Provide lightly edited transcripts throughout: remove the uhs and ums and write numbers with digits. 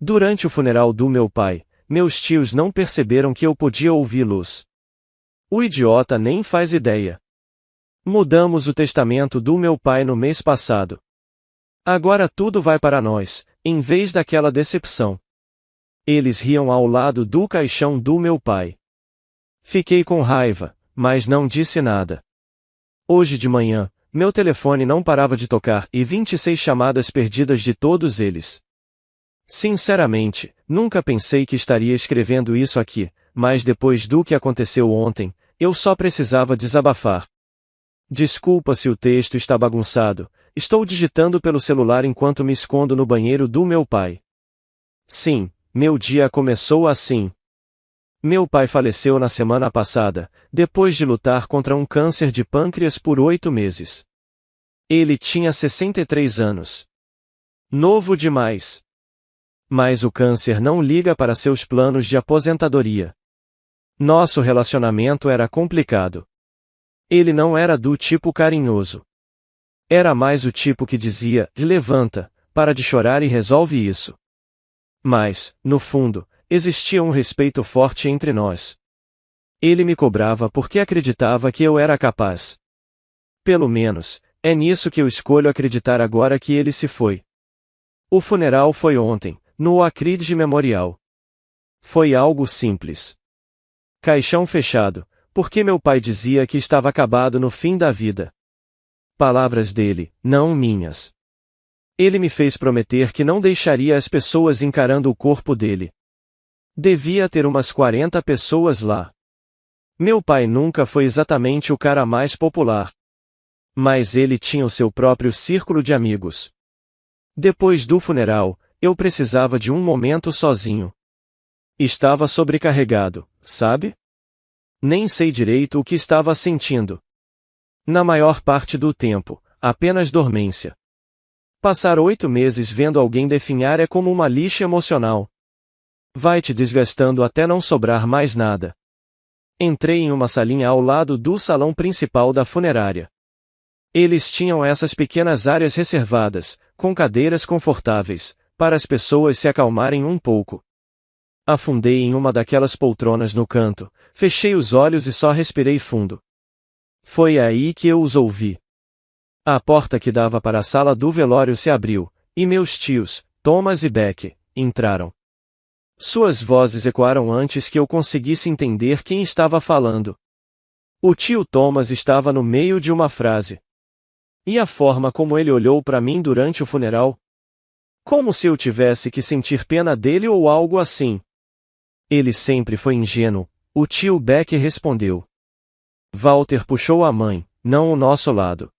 Durante o funeral do meu pai, meus tios não perceberam que eu podia ouvi-los. O idiota nem faz ideia. Mudamos o testamento do meu pai no mês passado. Agora tudo vai para nós, em vez daquela decepção. Eles riam ao lado do caixão do meu pai. Fiquei com raiva, mas não disse nada. Hoje de manhã, meu telefone não parava de tocar e 26 chamadas perdidas de todos eles. Sinceramente, nunca pensei que estaria escrevendo isso aqui, mas depois do que aconteceu ontem, eu só precisava desabafar. Desculpa se o texto está bagunçado, estou digitando pelo celular enquanto me escondo no banheiro do meu pai. Sim, meu dia começou assim. Meu pai faleceu na semana passada, depois de lutar contra um câncer de pâncreas por 8 meses. Ele tinha 63 anos. Novo demais. Mas o câncer não liga para seus planos de aposentadoria. Nosso relacionamento era complicado. Ele não era do tipo carinhoso. Era mais o tipo que dizia, levanta, para de chorar e resolve isso. Mas, no fundo, existia um respeito forte entre nós. Ele me cobrava porque acreditava que eu era capaz. Pelo menos, é nisso que eu escolho acreditar agora que ele se foi. O funeral foi ontem, no Oak Memorial. Foi algo simples. Caixão fechado, porque meu pai dizia que estava acabado no fim da vida. Palavras dele, não minhas. Ele me fez prometer que não deixaria as pessoas encarando o corpo dele. Devia ter umas 40 pessoas lá. Meu pai nunca foi exatamente o cara mais popular. Mas ele tinha o seu próprio círculo de amigos. Depois do funeral, eu precisava de um momento sozinho. Estava sobrecarregado, sabe? Nem sei direito o que estava sentindo. Na maior parte do tempo, apenas dormência. Passar 8 meses vendo alguém definhar é como uma lixa emocional. Vai te desgastando até não sobrar mais nada. Entrei em uma salinha ao lado do salão principal da funerária. Eles tinham essas pequenas áreas reservadas, com cadeiras confortáveis, para as pessoas se acalmarem um pouco. Afundei em uma daquelas poltronas no canto, fechei os olhos e só respirei fundo. Foi aí que eu os ouvi. A porta que dava para a sala do velório se abriu, e meus tios, Thomas e Beck, entraram. Suas vozes ecoaram antes que eu conseguisse entender quem estava falando. O tio Thomas estava no meio de uma frase. E a forma como ele olhou para mim durante o funeral? Como se eu tivesse que sentir pena dele ou algo assim. Ele sempre foi ingênuo, o tio Beck respondeu. Walter puxou a mãe, não o nosso lado.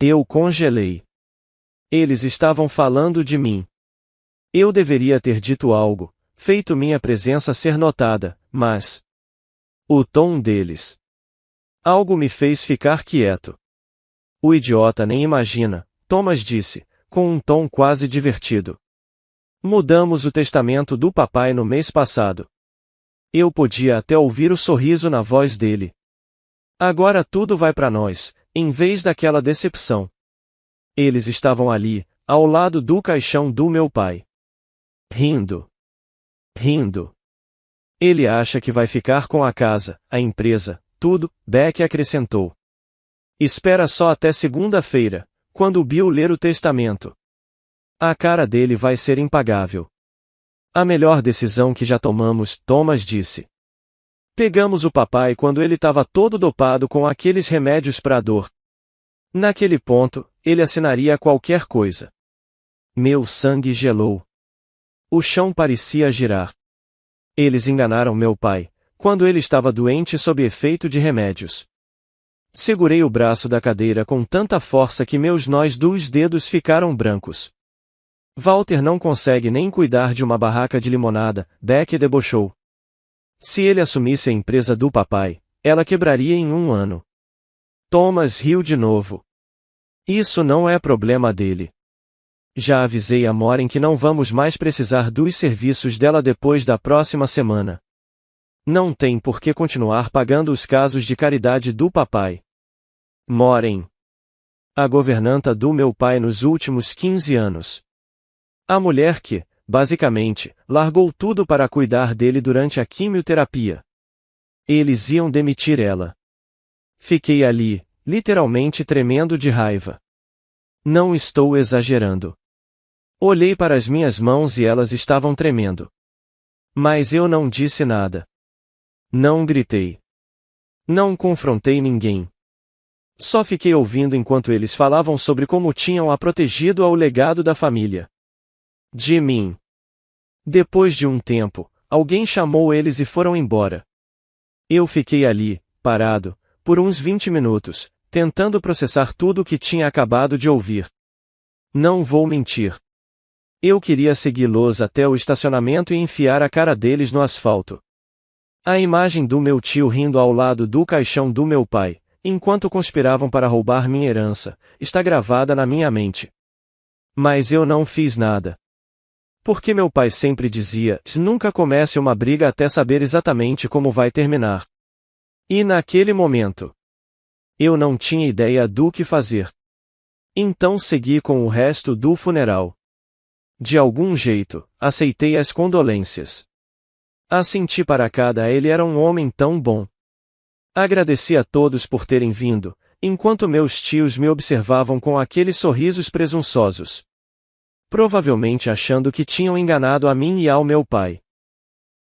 Eu congelei. Eles estavam falando de mim. Eu deveria ter dito algo, feito minha presença ser notada, mas... O tom deles. Algo me fez ficar quieto. O idiota nem imagina, Thomas disse, com um tom quase divertido. Mudamos o testamento do papai no mês passado. Eu podia até ouvir o sorriso na voz dele. Agora tudo vai para nós, em vez daquela decepção. Eles estavam ali, ao lado do caixão do meu pai. Rindo. Rindo. Ele acha que vai ficar com a casa, a empresa, tudo, Beck acrescentou. Espera só até segunda-feira, quando o Bill ler o testamento. A cara dele vai ser impagável. A melhor decisão que já tomamos, Thomas disse. Pegamos o papai quando ele estava todo dopado com aqueles remédios para dor. Naquele ponto, ele assinaria qualquer coisa. Meu sangue gelou. O chão parecia girar. Eles enganaram meu pai, quando ele estava doente sob efeito de remédios. Segurei o braço da cadeira com tanta força que meus nós dos dedos ficaram brancos. Walter não consegue nem cuidar de uma barraca de limonada, Beck debochou. Se ele assumisse a empresa do papai, ela quebraria em 1 ano. Thomas riu de novo. Isso não é problema dele. Já avisei a Maureen que não vamos mais precisar dos serviços dela depois da próxima semana. Não tem por que continuar pagando os casos de caridade do papai. Maureen. A governanta do meu pai nos últimos 15 anos. A mulher que, basicamente, largou tudo para cuidar dele durante a quimioterapia. Eles iam demitir ela. Fiquei ali, literalmente tremendo de raiva. Não estou exagerando. Olhei para as minhas mãos e elas estavam tremendo. Mas eu não disse nada. Não gritei. Não confrontei ninguém. Só fiquei ouvindo enquanto eles falavam sobre como tinham a protegido ao legado da família. De mim. Depois de um tempo, alguém chamou eles e foram embora. Eu fiquei ali, parado, por uns 20 minutos, tentando processar tudo o que tinha acabado de ouvir. Não vou mentir. Eu queria segui-los até o estacionamento e enfiar a cara deles no asfalto. A imagem do meu tio rindo ao lado do caixão do meu pai, enquanto conspiravam para roubar minha herança, está gravada na minha mente. Mas eu não fiz nada. Porque meu pai sempre dizia: nunca comece uma briga até saber exatamente como vai terminar. E naquele momento, eu não tinha ideia do que fazer. Então segui com o resto do funeral. De algum jeito, aceitei as condolências. Assenti para cada ele era um homem tão bom. Agradeci a todos por terem vindo, enquanto meus tios me observavam com aqueles sorrisos presunçosos. Provavelmente achando que tinham enganado a mim e ao meu pai.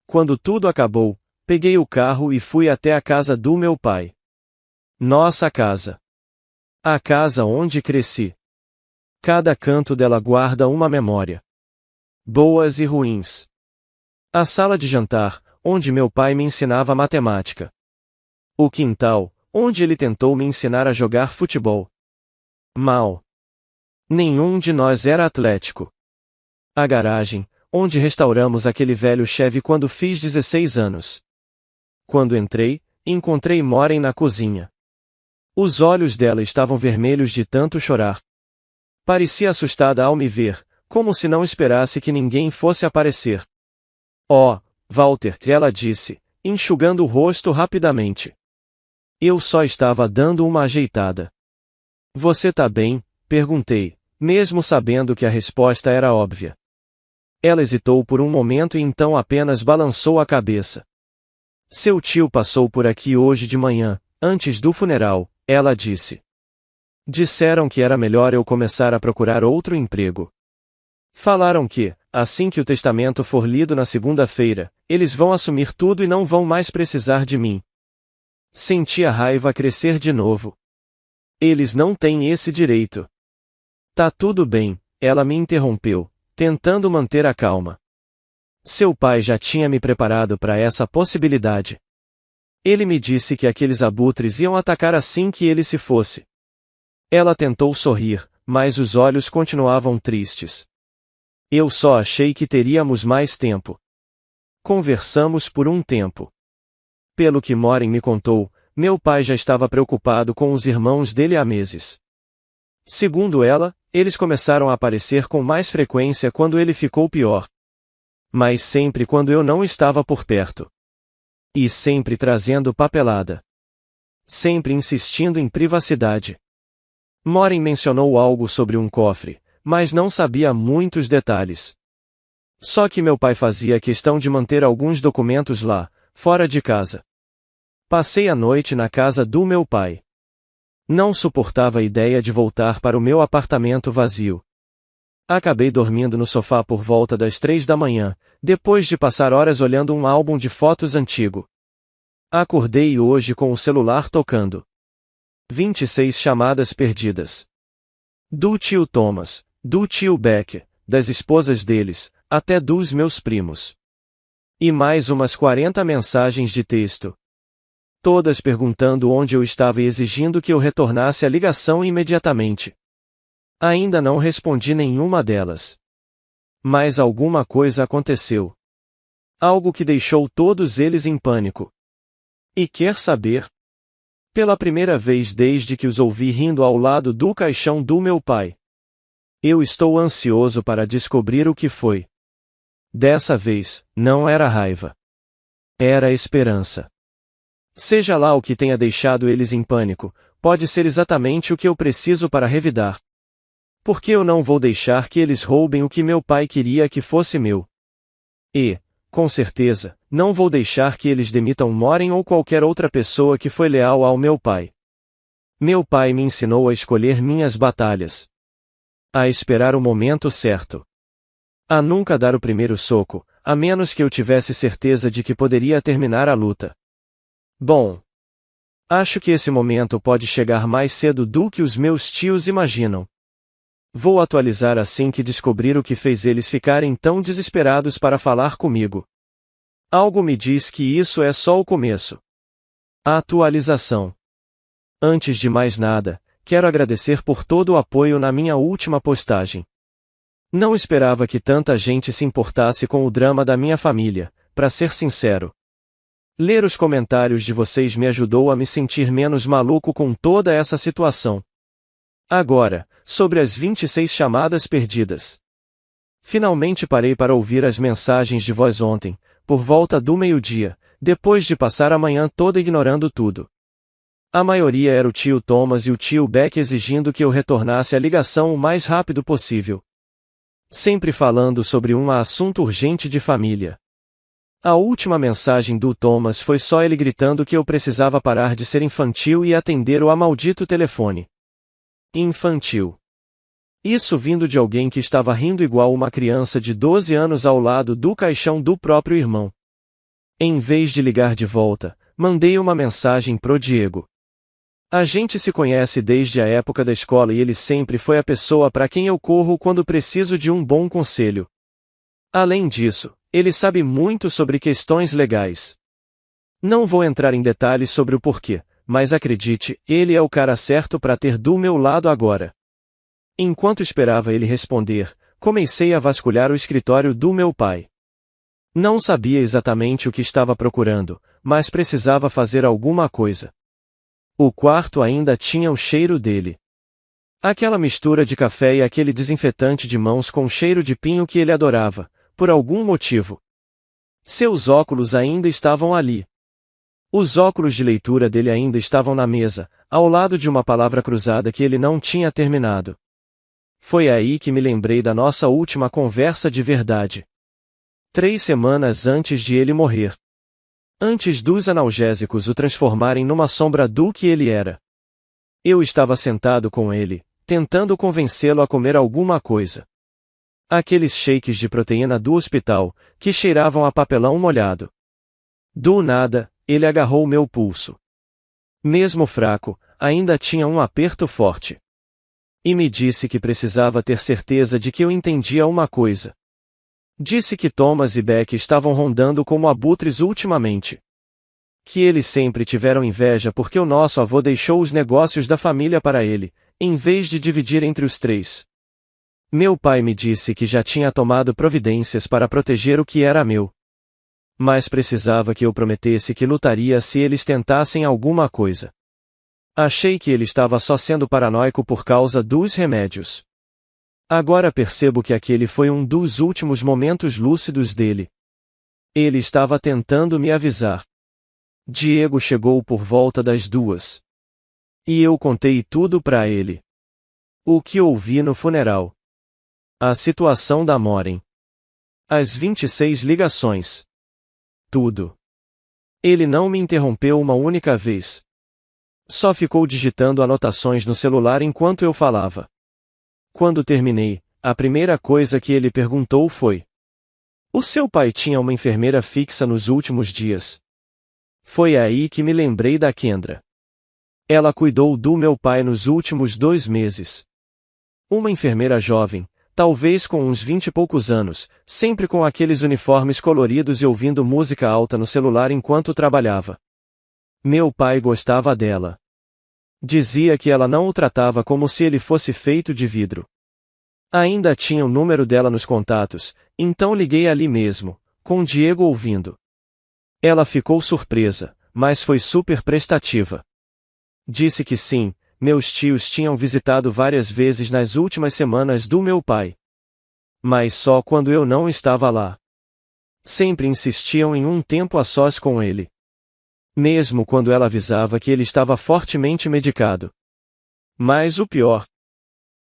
Quando tudo acabou, peguei o carro e fui até a casa do meu pai. Nossa casa. A casa onde cresci. Cada canto dela guarda uma memória. Boas e ruins. A sala de jantar, onde meu pai me ensinava matemática. O quintal, onde ele tentou me ensinar a jogar futebol. Mal. Nenhum de nós era atlético. A garagem, onde restauramos aquele velho Chevy quando fiz 16 anos. Quando entrei, encontrei Maureen na cozinha. Os olhos dela estavam vermelhos de tanto chorar. Parecia assustada ao me ver, como se não esperasse que ninguém fosse aparecer. Oh, Walter, ela disse, enxugando o rosto rapidamente. Eu só estava dando uma ajeitada. Você tá bem? Perguntei, mesmo sabendo que a resposta era óbvia. Ela hesitou por um momento e então apenas balançou a cabeça. Seu tio passou por aqui hoje de manhã, antes do funeral, ela disse. Disseram que era melhor eu começar a procurar outro emprego. Falaram que, assim que o testamento for lido na segunda-feira, eles vão assumir tudo e não vão mais precisar de mim. Senti a raiva crescer de novo. Eles não têm esse direito. Tá tudo bem, ela me interrompeu, tentando manter a calma. Seu pai já tinha me preparado para essa possibilidade. Ele me disse que aqueles abutres iam atacar assim que ele se fosse. Ela tentou sorrir, mas os olhos continuavam tristes. Eu só achei que teríamos mais tempo. Conversamos por um tempo. Pelo que Maureen me contou, meu pai já estava preocupado com os irmãos dele há meses. Segundo ela, eles começaram a aparecer com mais frequência quando ele ficou pior. Mas sempre quando eu não estava por perto. E sempre trazendo papelada. Sempre insistindo em privacidade. Maureen mencionou algo sobre um cofre, mas não sabia muitos detalhes. Só que meu pai fazia questão de manter alguns documentos lá, fora de casa. Passei a noite na casa do meu pai. Não suportava a ideia de voltar para o meu apartamento vazio. Acabei dormindo no sofá por volta das 3 da manhã, depois de passar horas olhando um álbum de fotos antigo. Acordei hoje com o celular tocando. 26 chamadas perdidas. Do tio Thomas, do tio Beck, das esposas deles, até dos meus primos. E mais umas 40 mensagens de texto. Todas perguntando onde eu estava e exigindo que eu retornasse a ligação imediatamente. Ainda não respondi nenhuma delas. Mas alguma coisa aconteceu. Algo que deixou todos eles em pânico. E quer saber? Pela primeira vez desde que os ouvi rindo ao lado do caixão do meu pai. Eu estou ansioso para descobrir o que foi. Dessa vez, não era raiva. Era esperança. Seja lá o que tenha deixado eles em pânico, pode ser exatamente o que eu preciso para revidar. Porque eu não vou deixar que eles roubem o que meu pai queria que fosse meu. E, com certeza, não vou deixar que eles demitam Moren ou qualquer outra pessoa que foi leal ao meu pai. Meu pai me ensinou a escolher minhas batalhas. A esperar o momento certo. A nunca dar o primeiro soco, a menos que eu tivesse certeza de que poderia terminar a luta. Bom, acho que esse momento pode chegar mais cedo do que os meus tios imaginam. Vou atualizar assim que descobrir o que fez eles ficarem tão desesperados para falar comigo. Algo me diz que isso é só o começo. A atualização. Antes de mais nada, quero agradecer por todo o apoio na minha última postagem. Não esperava que tanta gente se importasse com o drama da minha família, para ser sincero. Ler os comentários de vocês me ajudou a me sentir menos maluco com toda essa situação. Agora, sobre as 26 chamadas perdidas. Finalmente parei para ouvir as mensagens de voz ontem, por volta do meio-dia, depois de passar a manhã toda ignorando tudo. A maioria era o tio Thomas e o tio Beck exigindo que eu retornasse a ligação o mais rápido possível. Sempre falando sobre um assunto urgente de família. A última mensagem do Thomas foi só ele gritando que eu precisava parar de ser infantil e atender o maldito telefone. Infantil. Isso vindo de alguém que estava rindo igual uma criança de 12 anos ao lado do caixão do próprio irmão. Em vez de ligar de volta, mandei uma mensagem pro Diego. A gente se conhece desde a época da escola e ele sempre foi a pessoa para quem eu corro quando preciso de um bom conselho. Além disso, ele sabe muito sobre questões legais. Não vou entrar em detalhes sobre o porquê, mas acredite, ele é o cara certo para ter do meu lado agora. Enquanto esperava ele responder, comecei a vasculhar o escritório do meu pai. Não sabia exatamente o que estava procurando, mas precisava fazer alguma coisa. O quarto ainda tinha o cheiro dele. Aquela mistura de café e aquele desinfetante de mãos com cheiro de pinho que ele adorava, por algum motivo. Seus óculos ainda estavam ali. Os óculos de leitura dele ainda estavam na mesa, ao lado de uma palavra cruzada que ele não tinha terminado. Foi aí que me lembrei da nossa última conversa de verdade. 3 semanas antes de ele morrer. Antes dos analgésicos o transformarem numa sombra do que ele era. Eu estava sentado com ele, tentando convencê-lo a comer alguma coisa. Aqueles shakes de proteína do hospital, que cheiravam a papelão molhado. Do nada, ele agarrou meu pulso. Mesmo fraco, ainda tinha um aperto forte. E me disse que precisava ter certeza de que eu entendia uma coisa. Disse que Thomas e Beck estavam rondando como abutres ultimamente. Que eles sempre tiveram inveja porque o nosso avô deixou os negócios da família para ele, em vez de dividir entre os 3. Meu pai me disse que já tinha tomado providências para proteger o que era meu. Mas precisava que eu prometesse que lutaria se eles tentassem alguma coisa. Achei que ele estava só sendo paranoico por causa dos remédios. Agora percebo que aquele foi um dos últimos momentos lúcidos dele. Ele estava tentando me avisar. Diego chegou por volta das 2. E eu contei tudo pra ele. O que ouvi no funeral. A situação da Moren. As 26 ligações. Tudo. Ele não me interrompeu uma única vez. Só ficou digitando anotações no celular enquanto eu falava. Quando terminei, a primeira coisa que ele perguntou foi: o seu pai tinha uma enfermeira fixa nos últimos dias? Foi aí que me lembrei da Kendra. Ela cuidou do meu pai nos últimos 2 meses. Uma enfermeira jovem, talvez com uns 20 e poucos anos, sempre com aqueles uniformes coloridos e ouvindo música alta no celular enquanto trabalhava. Meu pai gostava dela. Dizia que ela não o tratava como se ele fosse feito de vidro. Ainda tinha o número dela nos contatos, então liguei ali mesmo, com Diego ouvindo. Ela ficou surpresa, mas foi super prestativa. Disse que sim, meus tios tinham visitado várias vezes nas últimas semanas do meu pai. Mas só quando eu não estava lá. Sempre insistiam em um tempo a sós com ele. Mesmo quando ela avisava que ele estava fortemente medicado. Mas o pior.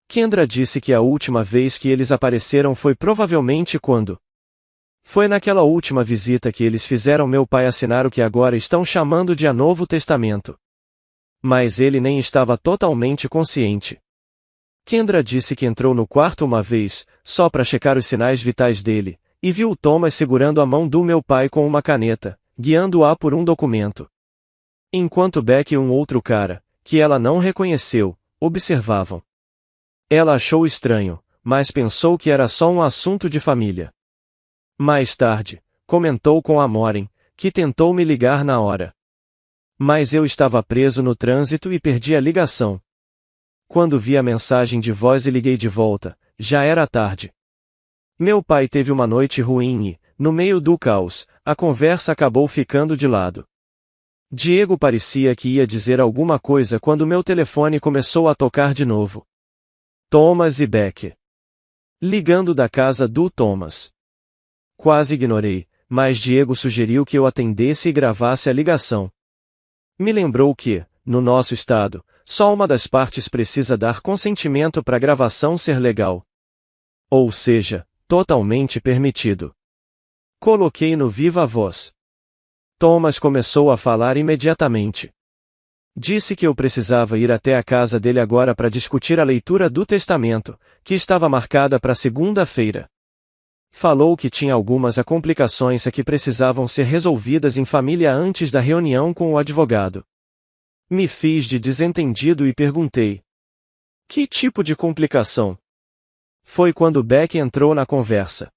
Kendra disse que a última vez que eles apareceram foi provavelmente quando foi naquela última visita que eles fizeram meu pai assinar o que agora estão chamando de a Novo Testamento. Mas ele nem estava totalmente consciente. Kendra disse que entrou no quarto uma vez, só para checar os sinais vitais dele, e viu o Thomas segurando a mão do meu pai com uma caneta, guiando-a por um documento. Enquanto Beck e um outro cara, que ela não reconheceu, observavam. Ela achou estranho, mas pensou que era só um assunto de família. Mais tarde, comentou com a Maureen, que tentou me ligar na hora. Mas eu estava preso no trânsito e perdi a ligação. Quando vi a mensagem de voz e liguei de volta, já era tarde. Meu pai teve uma noite ruim e, no meio do caos, a conversa acabou ficando de lado. Diego parecia que ia dizer alguma coisa quando meu telefone começou a tocar de novo. Thomas e Beck. Ligando da casa do Thomas. Quase ignorei, mas Diego sugeriu que eu atendesse e gravasse a ligação. Me lembrou que, no nosso estado, só uma das partes precisa dar consentimento para a gravação ser legal. Ou seja, totalmente permitido. Coloquei no viva voz. Thomas começou a falar imediatamente. Disse que eu precisava ir até a casa dele agora para discutir a leitura do testamento, que estava marcada para segunda-feira. Falou que tinha algumas complicações que precisavam ser resolvidas em família antes da reunião com o advogado. Me fiz de desentendido e perguntei: que tipo de complicação? Foi quando Beck entrou na conversa.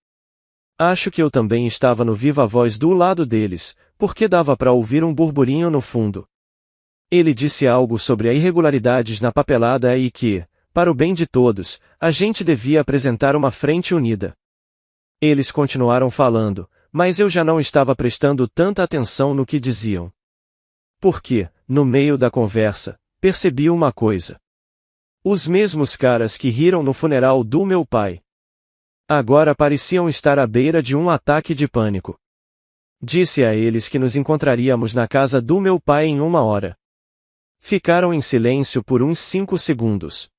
Acho que eu também estava no viva voz do lado deles, porque dava para ouvir um burburinho no fundo. Ele disse algo sobre irregularidades na papelada e que, para o bem de todos, a gente devia apresentar uma frente unida. Eles continuaram falando, mas eu já não estava prestando tanta atenção no que diziam. Porque, no meio da conversa, percebi uma coisa. Os mesmos caras que riram no funeral do meu pai agora pareciam estar à beira de um ataque de pânico. Disse a eles que nos encontraríamos na casa do meu pai em 1 hora. Ficaram em silêncio por uns 5 segundos.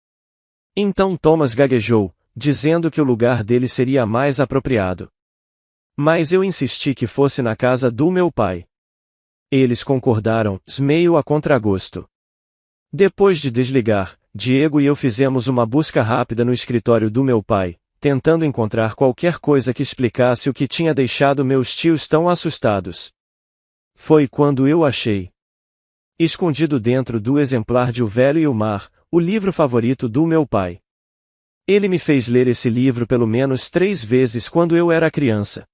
Então Thomas gaguejou, dizendo que o lugar dele seria mais apropriado. Mas eu insisti que fosse na casa do meu pai. Eles concordaram, meio a contragosto. Depois de desligar, Diego e eu fizemos uma busca rápida no escritório do meu pai, tentando encontrar qualquer coisa que explicasse o que tinha deixado meus tios tão assustados. Foi quando eu achei. Escondido dentro do exemplar de O Velho e o Mar, o livro favorito do meu pai. Ele me fez ler esse livro pelo menos 3 vezes quando eu era criança.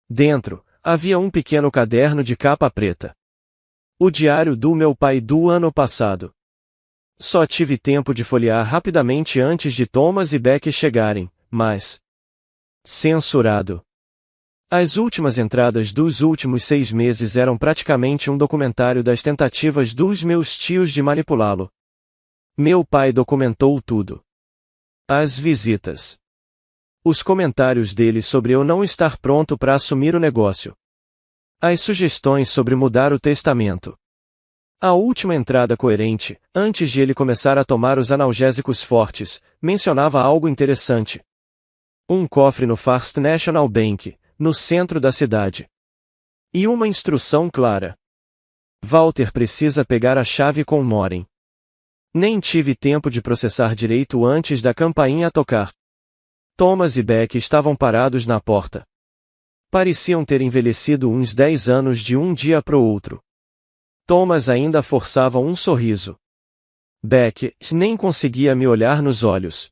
Dentro, havia um pequeno caderno de capa preta. O diário do meu pai do ano passado. Só tive tempo de folhear rapidamente antes de Thomas e Beck chegarem, mas censurado. As últimas entradas dos últimos 6 meses eram praticamente um documentário das tentativas dos meus tios de manipulá-lo. Meu pai documentou tudo. As visitas. Os comentários dele sobre eu não estar pronto para assumir o negócio. As sugestões sobre mudar o testamento. A última entrada coerente, antes de ele começar a tomar os analgésicos fortes, mencionava algo interessante. Um cofre no First National Bank, no centro da cidade. E uma instrução clara. Walter precisa pegar a chave com Maureen. Nem tive tempo de processar direito antes da campainha tocar. Thomas e Beck estavam parados na porta. Pareciam ter envelhecido uns 10 anos de um dia pro outro. Thomas ainda forçava um sorriso. Beck nem conseguia me olhar nos olhos.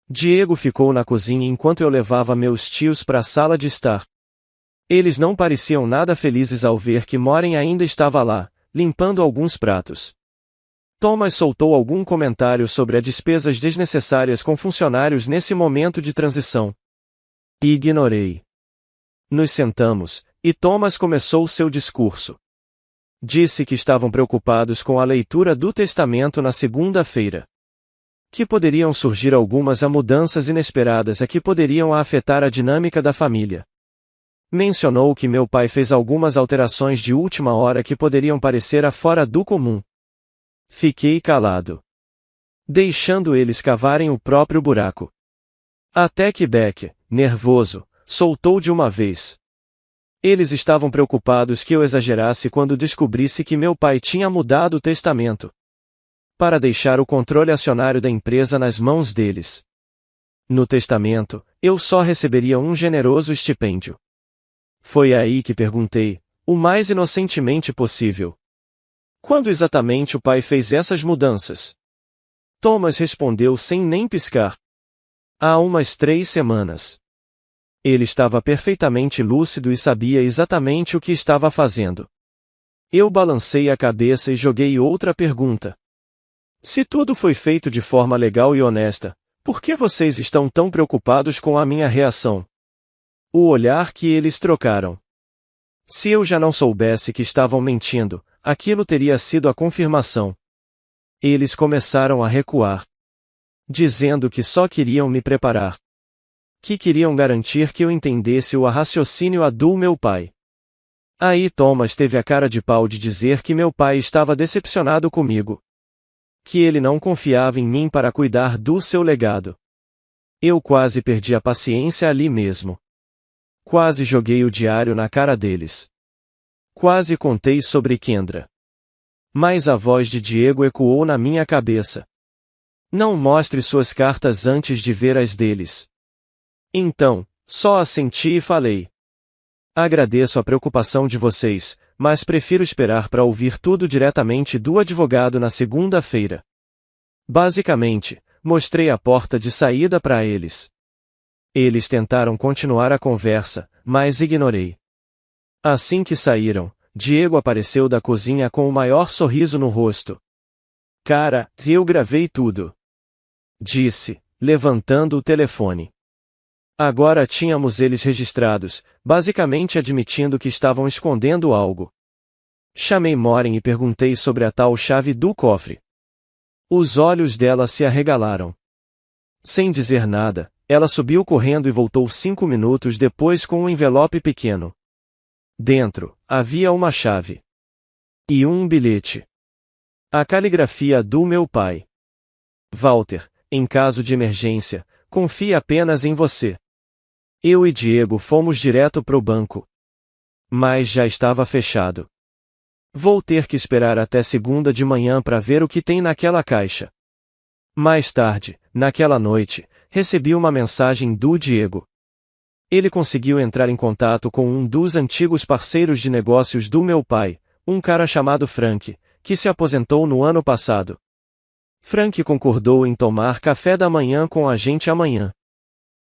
Diego ficou na cozinha enquanto eu levava meus tios para a sala de estar. Eles não pareciam nada felizes ao ver que Maureen ainda estava lá, limpando alguns pratos. Thomas soltou algum comentário sobre as despesas desnecessárias com funcionários nesse momento de transição. Ignorei. Nos sentamos, e Thomas começou seu discurso. Disse que estavam preocupados com a leitura do testamento na segunda-feira. Que poderiam surgir algumas mudanças inesperadas que poderiam afetar a dinâmica da família. Mencionou que meu pai fez algumas alterações de última hora que poderiam parecer fora do comum. Fiquei calado. deixando eles cavarem o próprio buraco. Até que Beck, nervoso, soltou de uma vez. Eles estavam preocupados que eu exagerasse quando descobrisse que meu pai tinha mudado o testamento para deixar o controle acionário da empresa nas mãos deles. No testamento, eu só receberia um generoso estipêndio. Foi aí que perguntei, o mais inocentemente possível: quando exatamente o pai fez essas mudanças? Thomas respondeu sem nem piscar. Há umas 3 semanas. Ele estava perfeitamente lúcido e sabia exatamente o que estava fazendo. Eu balancei a cabeça e joguei outra pergunta. Se tudo foi feito de forma legal e honesta, por que vocês estão tão preocupados com a minha reação? O olhar que eles trocaram. Se eu já não soubesse que estavam mentindo, aquilo teria sido a confirmação. Eles começaram a recuar, dizendo que só queriam me preparar. Que queriam garantir que eu entendesse o raciocínio do meu pai. Aí Thomas teve a cara de pau de dizer que meu pai estava decepcionado comigo. Que ele não confiava em mim para cuidar do seu legado. Eu quase perdi a paciência ali mesmo. Quase joguei o diário na cara deles. Quase contei sobre Kendra. Mas a voz de Diego ecoou na minha cabeça. Não mostre suas cartas antes de ver as deles. Então, só assenti e falei. Agradeço a preocupação de vocês, mas prefiro esperar para ouvir tudo diretamente do advogado na segunda-feira. Basicamente, mostrei a porta de saída para eles. Eles tentaram continuar a conversa, mas ignorei. Assim que saíram, Diego apareceu da cozinha com o maior sorriso no rosto. Cara, eu gravei tudo. Disse, levantando o telefone. Agora tínhamos eles registrados, basicamente admitindo que estavam escondendo algo. Chamei Maureen e perguntei sobre a tal chave do cofre. Os olhos dela se arregalaram. Sem dizer nada, ela subiu correndo e voltou 5 minutos depois com um envelope pequeno. Dentro, havia uma chave. E um bilhete. A caligrafia do meu pai. Walter, em caso de emergência, confie apenas em você. Eu e Diego fomos direto pro banco. Mas já estava fechado. Vou ter que esperar até segunda de manhã para ver o que tem naquela caixa. Mais tarde, naquela noite, recebi uma mensagem do Diego. Ele conseguiu entrar em contato com um dos antigos parceiros de negócios do meu pai, um cara chamado Frank, que se aposentou no ano passado. Frank concordou em tomar café da manhã com a gente amanhã.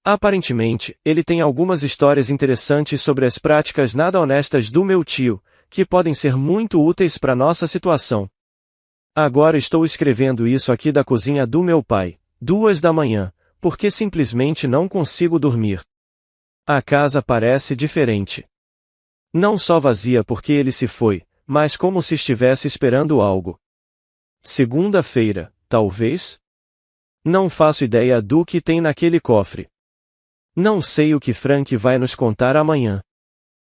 Aparentemente, ele tem algumas histórias interessantes sobre as práticas nada honestas do meu tio, que podem ser muito úteis para nossa situação. Agora estou escrevendo isso aqui da cozinha do meu pai, 2 da manhã, porque simplesmente não consigo dormir. A casa parece diferente. Não só vazia porque ele se foi, mas como se estivesse esperando algo. Segunda-feira, talvez? Não faço ideia do que tem naquele cofre. Não sei o que Frank vai nos contar amanhã.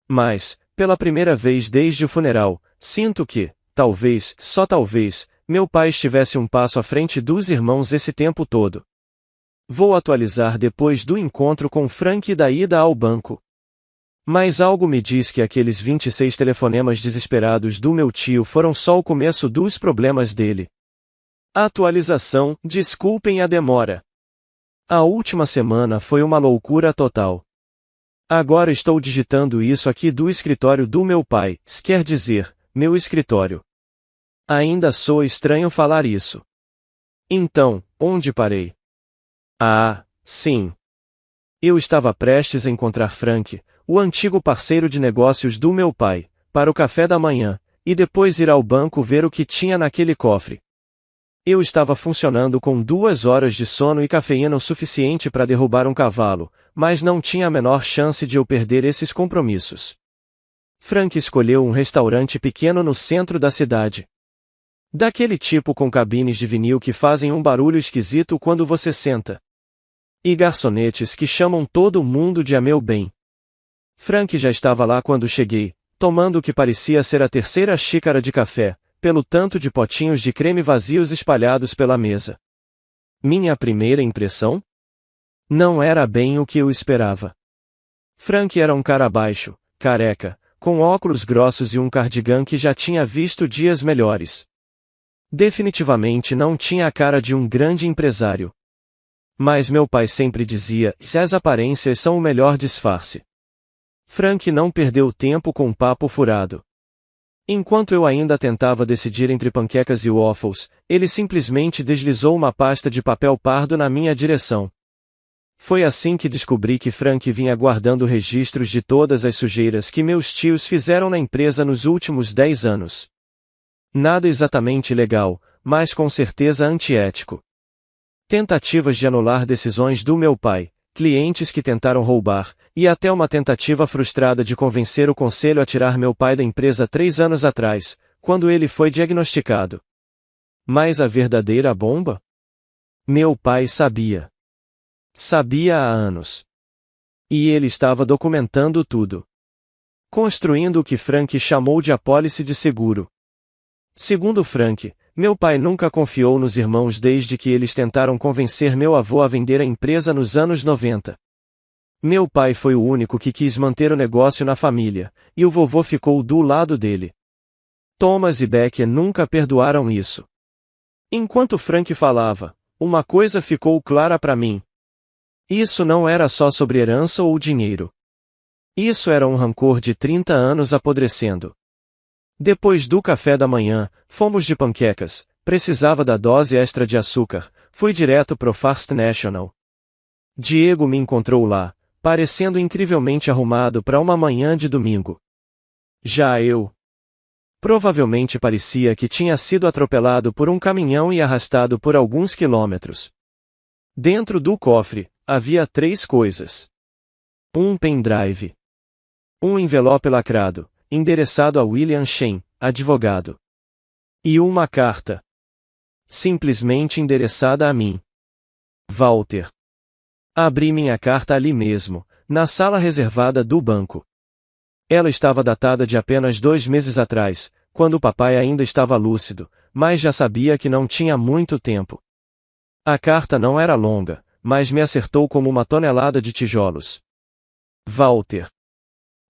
Mas, pela primeira vez desde o funeral, sinto que, talvez, só talvez, meu pai estivesse um passo à frente dos irmãos esse tempo todo. Vou atualizar depois do encontro com Frank e da ida ao banco. Mas algo me diz que aqueles 26 telefonemas desesperados do meu tio foram só o começo dos problemas dele. Atualização, desculpem a demora. A última semana foi uma loucura total. Agora estou digitando isso aqui do escritório do meu pai, quer dizer, meu escritório. Ainda sou estranho falar isso. Então, onde parei? Ah, sim. Eu estava prestes a encontrar Frank, o antigo parceiro de negócios do meu pai, para o café da manhã, e depois ir ao banco ver o que tinha naquele cofre. Eu estava funcionando com 2 horas de sono e cafeína o suficiente para derrubar um cavalo, mas não tinha a menor chance de eu perder esses compromissos. Frank escolheu um restaurante pequeno no centro da cidade. Daquele tipo com cabines de vinil que fazem um barulho esquisito quando você senta. E garçonetes que chamam todo mundo de a meu bem. Frank já estava lá quando cheguei, tomando o que parecia ser a 3ª xícara de café, pelo tanto de potinhos de creme vazios espalhados pela mesa. Minha primeira impressão? Não era bem o que eu esperava. Frank era um cara baixo, careca, com óculos grossos e um cardigan que já tinha visto dias melhores. Definitivamente não tinha a cara de um grande empresário. Mas meu pai sempre dizia, as aparências são o melhor disfarce. Frank não perdeu tempo com um papo furado. Enquanto eu ainda tentava decidir entre panquecas e waffles, ele simplesmente deslizou uma pasta de papel pardo na minha direção. Foi assim que descobri que Frank vinha guardando registros de todas as sujeiras que meus tios fizeram na empresa nos últimos 10 anos. Nada exatamente legal, mas com certeza antiético. Tentativas de anular decisões do meu pai, clientes que tentaram roubar, e até uma tentativa frustrada de convencer o conselho a tirar meu pai da empresa 3 anos atrás, quando ele foi diagnosticado. Mas a verdadeira bomba? Meu pai sabia. Sabia há anos. E ele estava documentando tudo. Construindo o que Frank chamou de apólice de seguro. Segundo Frank, meu pai nunca confiou nos irmãos desde que eles tentaram convencer meu avô a vender a empresa nos anos 90. Meu pai foi o único que quis manter o negócio na família, e o vovô ficou do lado dele. Thomas e Becky nunca perdoaram isso. Enquanto Frank falava, uma coisa ficou clara para mim. Isso não era só sobre herança ou dinheiro. Isso era um rancor de 30 anos apodrecendo. Depois do café da manhã, fomos de panquecas, precisava da dose extra de açúcar, fui direto pro First National. Diego me encontrou lá, parecendo incrivelmente arrumado para uma manhã de domingo. Já eu. Provavelmente parecia que tinha sido atropelado por um caminhão e arrastado por alguns quilômetros. Dentro do cofre, havia 3 coisas. Um pendrive. Um envelope lacrado, endereçado a William Shen, advogado. E uma carta. Simplesmente endereçada a mim. Walter. Abri minha carta ali mesmo, na sala reservada do banco. Ela estava datada de apenas 2 meses atrás, quando o papai ainda estava lúcido, mas já sabia que não tinha muito tempo. A carta não era longa, mas me acertou como uma tonelada de tijolos. Walter.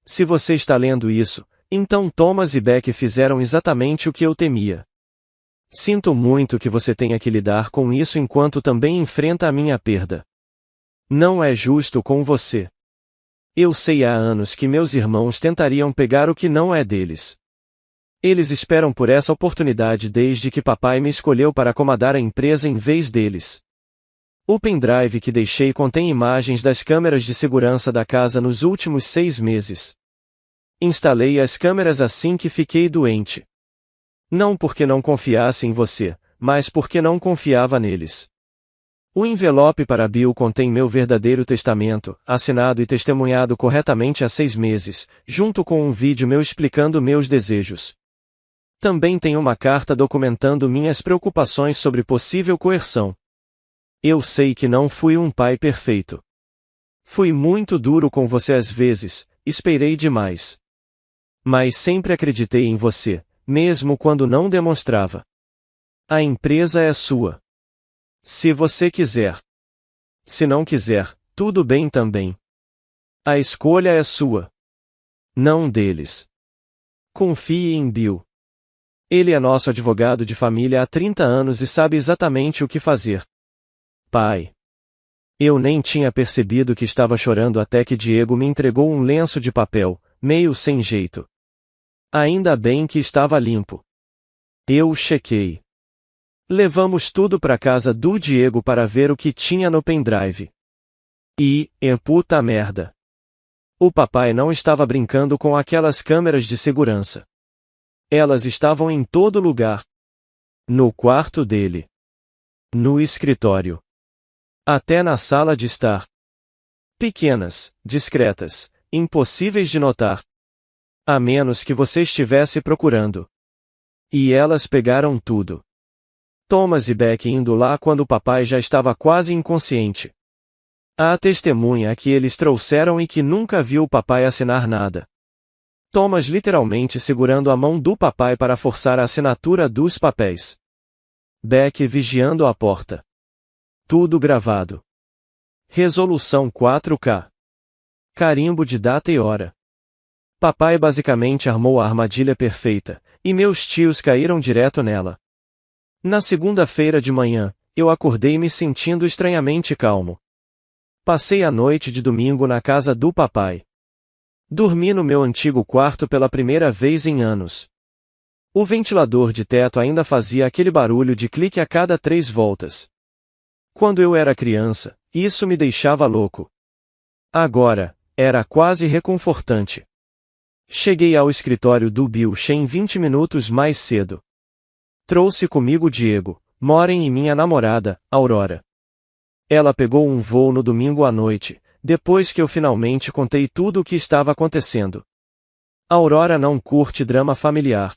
Se você está lendo isso, então Thomas e Becky fizeram exatamente o que eu temia. Sinto muito que você tenha que lidar com isso enquanto também enfrenta a minha perda. Não é justo com você. Eu sei há anos que meus irmãos tentariam pegar o que não é deles. Eles esperam por essa oportunidade desde que papai me escolheu para comandar a empresa em vez deles. O pendrive que deixei contém imagens das câmeras de segurança da casa nos últimos 6 meses. Instalei as câmeras assim que fiquei doente. Não porque não confiasse em você, mas porque não confiava neles. O envelope para Bill contém meu verdadeiro testamento, assinado e testemunhado corretamente há 6 meses, junto com um vídeo meu explicando meus desejos. Também tem uma carta documentando minhas preocupações sobre possível coerção. Eu sei que não fui um pai perfeito. Fui muito duro com você às vezes, esperei demais. Mas sempre acreditei em você, mesmo quando não demonstrava. A empresa é sua. Se você quiser. Se não quiser, tudo bem também. A escolha é sua. Não deles. Confie em Bill. Ele é nosso advogado de família há 30 anos e sabe exatamente o que fazer. Pai. Eu nem tinha percebido que estava chorando até que Diego me entregou um lenço de papel, meio sem jeito. Ainda bem que estava limpo. Eu chequei. Levamos tudo para casa do Diego para ver o que tinha no pendrive. E, puta merda. O papai não estava brincando com aquelas câmeras de segurança. Elas estavam em todo lugar. No quarto dele. No escritório. Até na sala de estar. Pequenas, discretas, impossíveis de notar. A menos que você estivesse procurando. E elas pegaram tudo. Thomas e Becky indo lá quando o papai já estava quase inconsciente. A testemunha que eles trouxeram e que nunca viu o papai assinar nada. Thomas literalmente segurando a mão do papai para forçar a assinatura dos papéis. Becky vigiando a porta. Tudo gravado. Resolução 4K. Carimbo de data e hora. Papai basicamente armou a armadilha perfeita, e meus tios caíram direto nela. Na segunda-feira de manhã, eu acordei me sentindo estranhamente calmo. Passei a noite de domingo na casa do papai. Dormi no meu antigo quarto pela primeira vez em anos. O ventilador de teto ainda fazia aquele barulho de clique a cada 3 voltas. Quando eu era criança, isso me deixava louco. Agora, era quase reconfortante. Cheguei ao escritório do Bill Shen 20 minutos mais cedo. Trouxe comigo Diego, Moren e minha namorada, Aurora. Ela pegou um voo no domingo à noite, depois que eu finalmente contei tudo o que estava acontecendo. Aurora não curte drama familiar.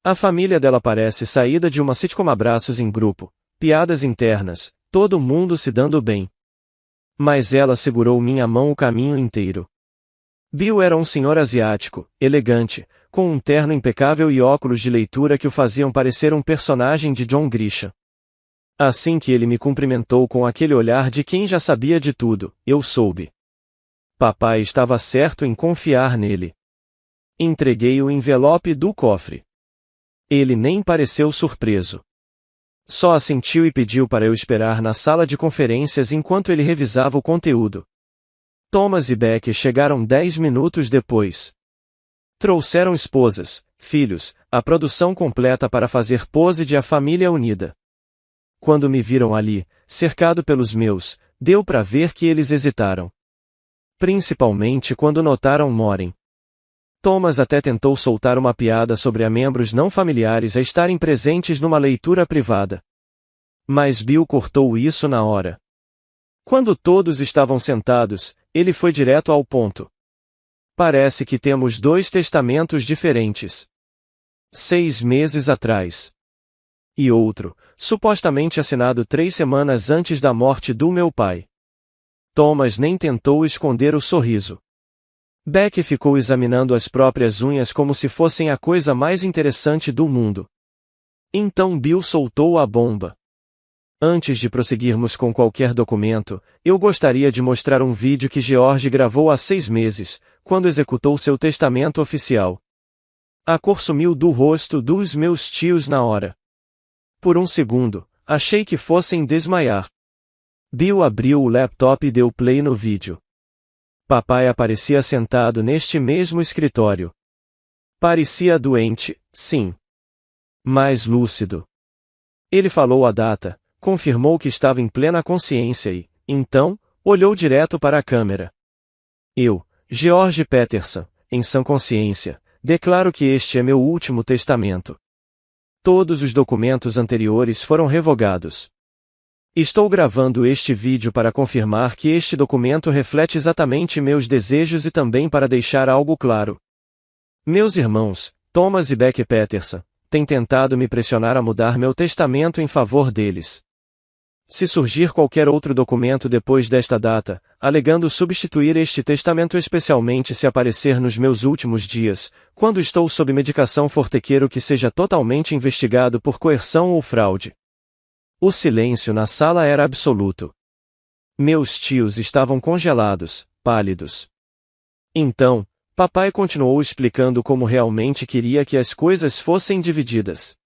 A família dela parece saída de uma sitcom, abraços em grupo, piadas internas, todo mundo se dando bem. Mas ela segurou minha mão o caminho inteiro. Bill era um senhor asiático, elegante, com um terno impecável e óculos de leitura que o faziam parecer um personagem de John Grisham. Assim que ele me cumprimentou com aquele olhar de quem já sabia de tudo, eu soube. Papai estava certo em confiar nele. Entreguei o envelope do cofre. Ele nem pareceu surpreso. Só assentiu e pediu para eu esperar na sala de conferências enquanto ele revisava o conteúdo. Thomas e Beck chegaram 10 minutos depois. Trouxeram esposas, filhos, a produção completa para fazer pose de A Família Unida. Quando me viram ali, cercado pelos meus, deu para ver que eles hesitaram. Principalmente quando notaram Moren. Thomas até tentou soltar uma piada sobre membros não familiares a estarem presentes numa leitura privada. Mas Bill cortou isso na hora. Quando todos estavam sentados, ele foi direto ao ponto. Parece que temos 2 testamentos diferentes. 6 meses atrás. E outro, supostamente assinado 3 semanas antes da morte do meu pai. Thomas nem tentou esconder o sorriso. Beck ficou examinando as próprias unhas como se fossem a coisa mais interessante do mundo. Então Bill soltou a bomba. Antes de prosseguirmos com qualquer documento, eu gostaria de mostrar um vídeo que George gravou há 6 meses, quando executou seu testamento oficial. A cor sumiu do rosto dos meus tios na hora. Por um segundo, achei que fossem desmaiar. Bill abriu o laptop e deu play no vídeo. Papai aparecia sentado neste mesmo escritório. Parecia doente, sim. Mas lúcido. Ele falou a data, confirmou que estava em plena consciência e, então, olhou direto para a câmera. Eu, George Peterson, em sã consciência, declaro que este é meu último testamento. Todos os documentos anteriores foram revogados. Estou gravando este vídeo para confirmar que este documento reflete exatamente meus desejos e também para deixar algo claro. Meus irmãos, Thomas e Beck Peterson, têm tentado me pressionar a mudar meu testamento em favor deles. Se surgir qualquer outro documento depois desta data, alegando substituir este testamento, especialmente se aparecer nos meus últimos dias, quando estou sob medicação, quero que seja totalmente investigado por coerção ou fraude. O silêncio na sala era absoluto. Meus tios estavam congelados, pálidos. Então, papai continuou explicando como realmente queria que as coisas fossem divididas.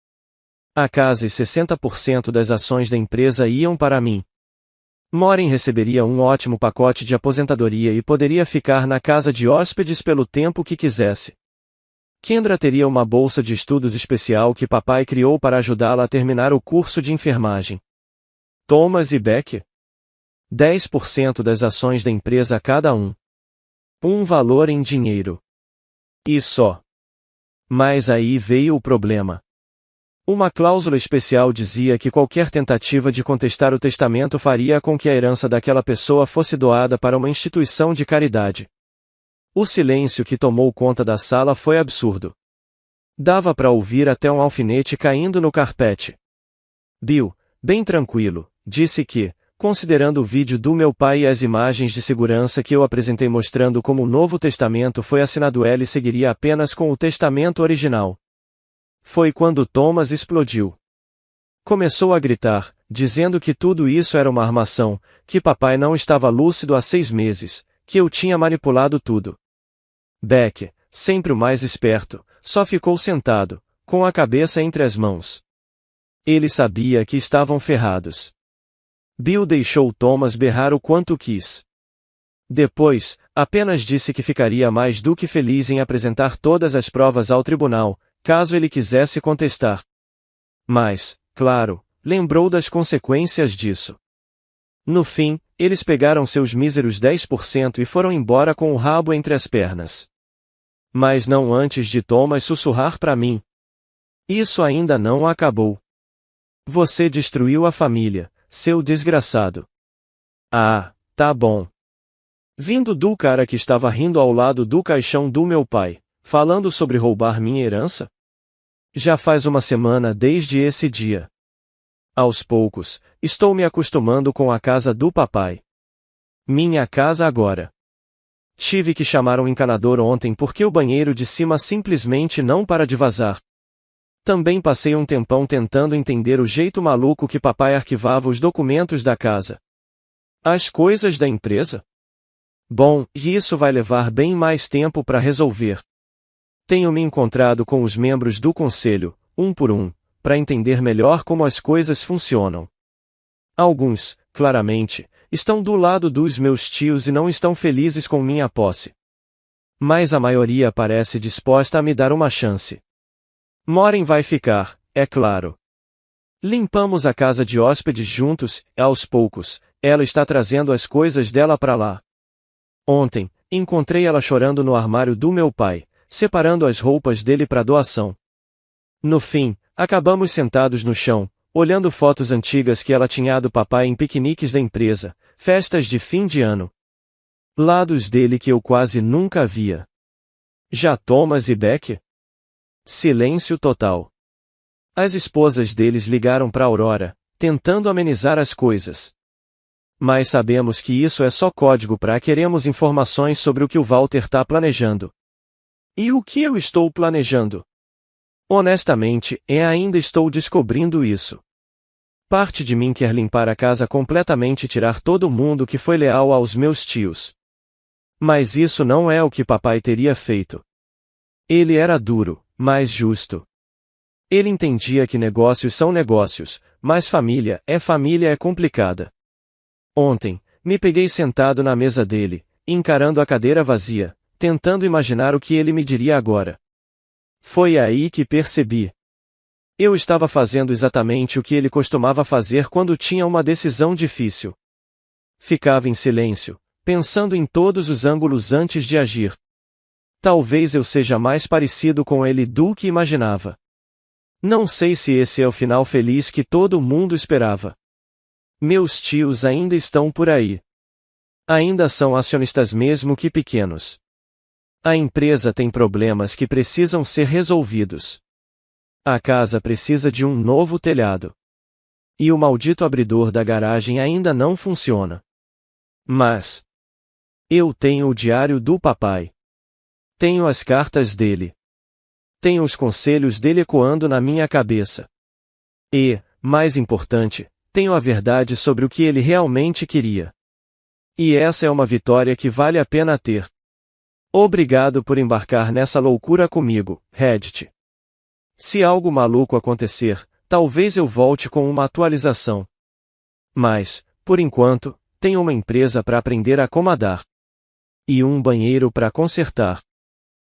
A casa e 60% das ações da empresa iam para mim. Moren receberia um ótimo pacote de aposentadoria e poderia ficar na casa de hóspedes pelo tempo que quisesse. Kendra teria uma bolsa de estudos especial que papai criou para ajudá-la a terminar o curso de enfermagem. Thomas e Beck? 10% das ações da empresa a cada um. Um valor em dinheiro. E só. Mas aí veio o problema. Uma cláusula especial dizia que qualquer tentativa de contestar o testamento faria com que a herança daquela pessoa fosse doada para uma instituição de caridade. O silêncio que tomou conta da sala foi absurdo. Dava para ouvir até um alfinete caindo no carpete. Bill, bem tranquilo, disse que, considerando o vídeo do meu pai e as imagens de segurança que eu apresentei mostrando como o Novo Testamento foi assinado, ele seguiria apenas com o testamento original. Foi quando Thomas explodiu. Começou a gritar, dizendo que tudo isso era uma armação, que papai não estava lúcido há 6 meses, que eu tinha manipulado tudo. Beck, sempre o mais esperto, só ficou sentado, com a cabeça entre as mãos. Ele sabia que estavam ferrados. Bill deixou Thomas berrar o quanto quis. Depois, apenas disse que ficaria mais do que feliz em apresentar todas as provas ao tribunal, caso ele quisesse contestar. Mas, claro, lembrou das consequências disso. No fim, eles pegaram seus míseros 10% e foram embora com o rabo entre as pernas. Mas não antes de Thomas sussurrar para mim. Isso ainda não acabou. Você destruiu a família, seu desgraçado. Ah, tá bom. Vindo do cara que estava rindo ao lado do caixão do meu pai, falando sobre roubar minha herança? Já faz uma semana desde esse dia. Aos poucos, estou me acostumando com a casa do papai. Minha casa agora. Tive que chamar um encanador ontem porque o banheiro de cima simplesmente não para de vazar. Também passei um tempão tentando entender o jeito maluco que papai arquivava os documentos da casa. As coisas da empresa? Bom, isso vai levar bem mais tempo para resolver. Tenho me encontrado com os membros do conselho, um por um, para entender melhor como as coisas funcionam. Alguns, claramente, estão do lado dos meus tios e não estão felizes com minha posse. Mas a maioria parece disposta a me dar uma chance. Maureen vai ficar, é claro. Limpamos a casa de hóspedes juntos, e aos poucos, ela está trazendo as coisas dela para lá. Ontem, encontrei ela chorando no armário do meu pai, separando as roupas dele para doação. No fim, acabamos sentados no chão, olhando fotos antigas que ela tinha do papai em piqueniques da empresa, festas de fim de ano. Lados dele que eu quase nunca via. Já Thomas e Beck? Silêncio total. As esposas deles ligaram para Aurora, tentando amenizar as coisas. Mas sabemos que isso é só código para queremos informações sobre o que o Walter tá planejando. E o que eu estou planejando? Honestamente, ainda estou descobrindo isso. Parte de mim quer limpar a casa completamente e tirar todo mundo que foi leal aos meus tios. Mas isso não é o que papai teria feito. Ele era duro, mas justo. Ele entendia que negócios são negócios, mas família é complicada. Ontem, me peguei sentado na mesa dele, encarando a cadeira vazia, tentando imaginar o que ele me diria agora. Foi aí que percebi. Eu estava fazendo exatamente o que ele costumava fazer quando tinha uma decisão difícil. Ficava em silêncio, pensando em todos os ângulos antes de agir. Talvez eu seja mais parecido com ele do que imaginava. Não sei se esse é o final feliz que todo mundo esperava. Meus tios ainda estão por aí. Ainda são acionistas mesmo que pequenos. A empresa tem problemas que precisam ser resolvidos. A casa precisa de um novo telhado. E o maldito abridor da garagem ainda não funciona. Mas eu tenho o diário do papai. Tenho as cartas dele. Tenho os conselhos dele ecoando na minha cabeça. E, mais importante, tenho a verdade sobre o que ele realmente queria. E essa é uma vitória que vale a pena ter. Obrigado por embarcar nessa loucura comigo, Reddit. Se algo maluco acontecer, talvez eu volte com uma atualização. Mas, por enquanto, tenho uma empresa para aprender a comandar. E um banheiro para consertar.